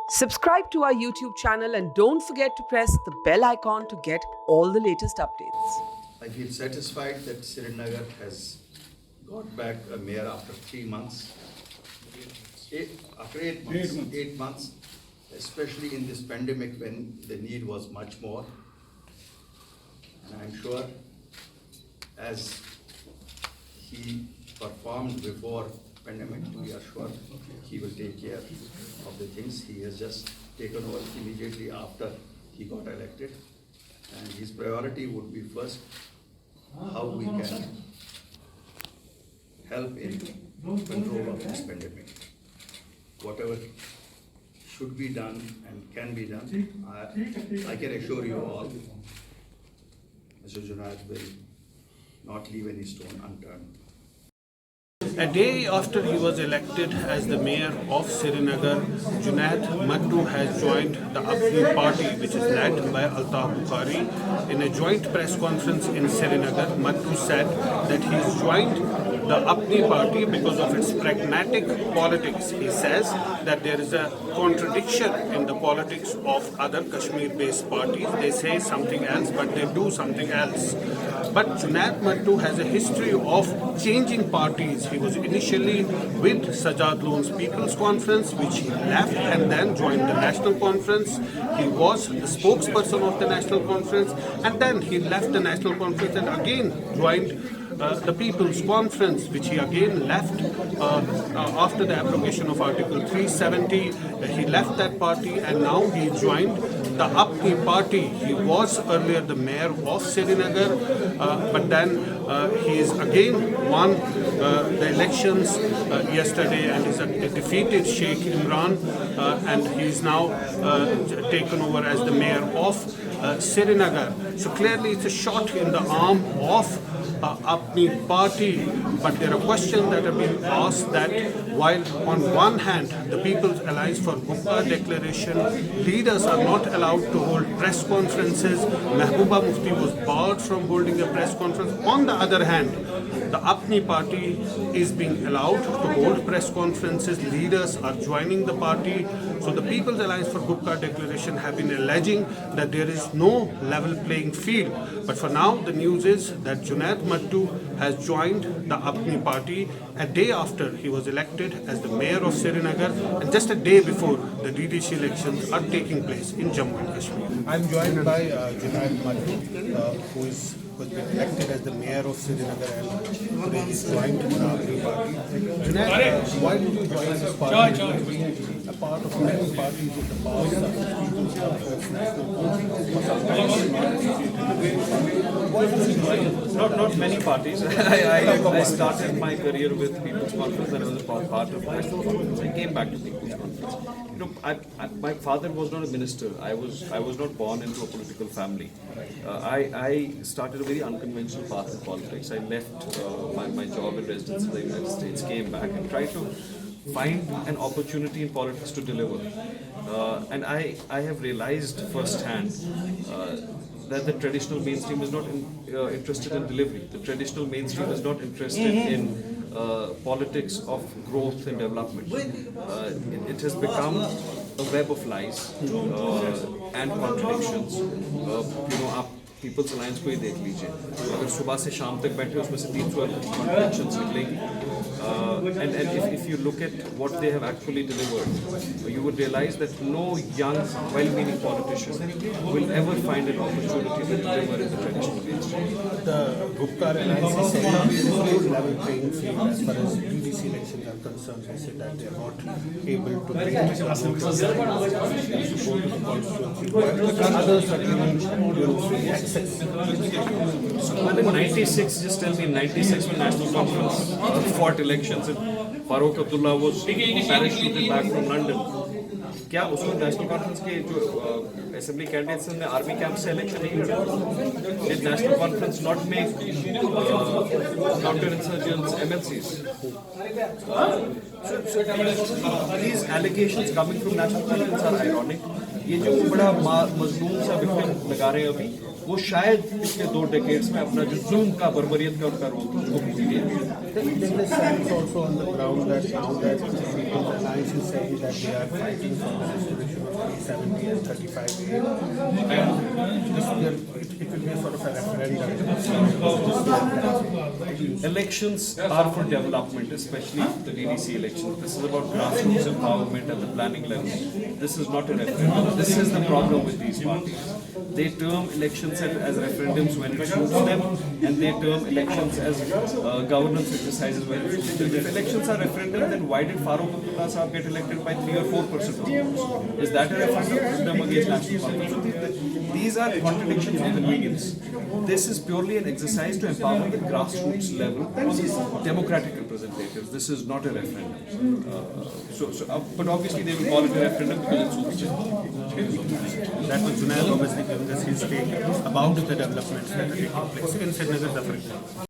Subscribe to our YouTube channel and don't forget to press the bell icon to get all the latest updates. I feel satisfied that Srinagar has got back a mayor after 3 months. After 8 months, especially in this pandemic when the need was much more. And I'm sure as he performed before pandemic, we are sure he will take care of the things. He has just taken over immediately after he got elected. And his priority would be first, how we can help in control of this pandemic. Whatever should be done and can be done, I can assure you all, Mr. Junaid will not leave any stone unturned. A day after he was elected as the mayor of Srinagar, Junaid Mattu has joined the Apni party, which is led by Altaf Bukhari. In a joint press conference in Srinagar, Mattu said that he's joined the Apni party because of its pragmatic politics. He says that there is a contradiction in the politics of other Kashmir-based parties. They say something else, but they do something else. But Junaid Mattu has a history of changing parties. He was initially with Sajad Loon's People's Conference, which he left and then joined the National Conference. He was the spokesperson of the National Conference, and then he left the National Conference and again joined the People's Conference, which he again left after the abrogation of Article 370. He left that party and now he joined the Apni party. He was earlier the mayor of Srinagar, but then he is again won the elections yesterday and is defeated Sheikh Imran, and he is now taken over as the mayor of Srinagar. So clearly it's a shot in the arm of Apni party, but there are questions that have been asked that while on one hand the People's Alliance for Gupta Declaration leaders are not allowed to hold press conferences, Mehbooba Mufti was barred from holding a press conference. On the other hand, the Apni party is being allowed to hold press conferences, leaders are joining the party. So the People's Alliance for Gupta Declaration have been alleging that there is no level playing field. But for now, the news is that Junaid Mattu has joined the Apni party a day after he was elected as the mayor of Srinagar and just a day before the DDC elections are taking place in Jammu and Kashmir. I'm joined by Junaid Mattu, who has been elected as the mayor of Srinagar and today he's joined the Apni party. Junaid, why did you join this party? You've been a part of many parties in the past. Not many parties. I started my career with People's Conference and I was a part of National Conference. I came back to People's Conference. You know, my father was not a minister. I was not born into a political family. I started a very unconventional path in politics. I left my job and residence in the United States, came back and tried to find an opportunity in politics to deliver. And I have realized firsthand that the traditional mainstream is not interested in delivery. The traditional mainstream is not interested in politics of growth and development. It has become a web of lies and contradictions. आप People's Alliance को ही देख लीजिए, अगर सुबह से शाम तक बैठे उसमें से 300 contradictions निकलेंगी. And if you look at what they have actually delivered, you would realize that no young, well-meaning politician will ever find an opportunity to deliver in the traditional mainstream. The Gupta Alliance is saying there is no level playing field as far as DDC elections are concerned. They say that they are not able to bring the support to the constituency. While others are given free access. And in 96, just tell me, in 96 when National Conference fought elections and Farooq Abdullah was parachuted back from London. क्या उसको national conference के जो assembly candidates ने army camp से election नहीं लड़ा? Did National Conference not make counter-insurgents MLCs? So these allegations coming from National Conference are ironic. ये जो बड़ा मजलूम सा विक्टिम लगा रहे हैं अभी, वो शायद पिछले 2 डेकेड्स में अपना जो जुल्म का बर्बरियत का उनका रोल उसको भूल गए. There is a sense also on the ground that now that People's Alliance is saying that they are fighting for the restoration of 370 and 35A. And it will be a sort of a referendum. Elections are for development, especially the DDC elections. This is about grassroots empowerment at the planning level. This is not a referendum. This is the problem with these parties. They term elections as referendums when it suits them, and they term elections as governance exercises when it suits them. If elections are referendum, then why did Farooq Abdullah Sahab get elected by 3 or 4% of the votes? Is that a referendum against national conference? These are contradictions of convenience. This is purely an exercise to empower the grassroots level democratic representatives. This is not a referendum. But obviously they will call it a referendum because it suits them. That was Junaid obviously giving us his take about the developments that are taking place in Srinagar, for example.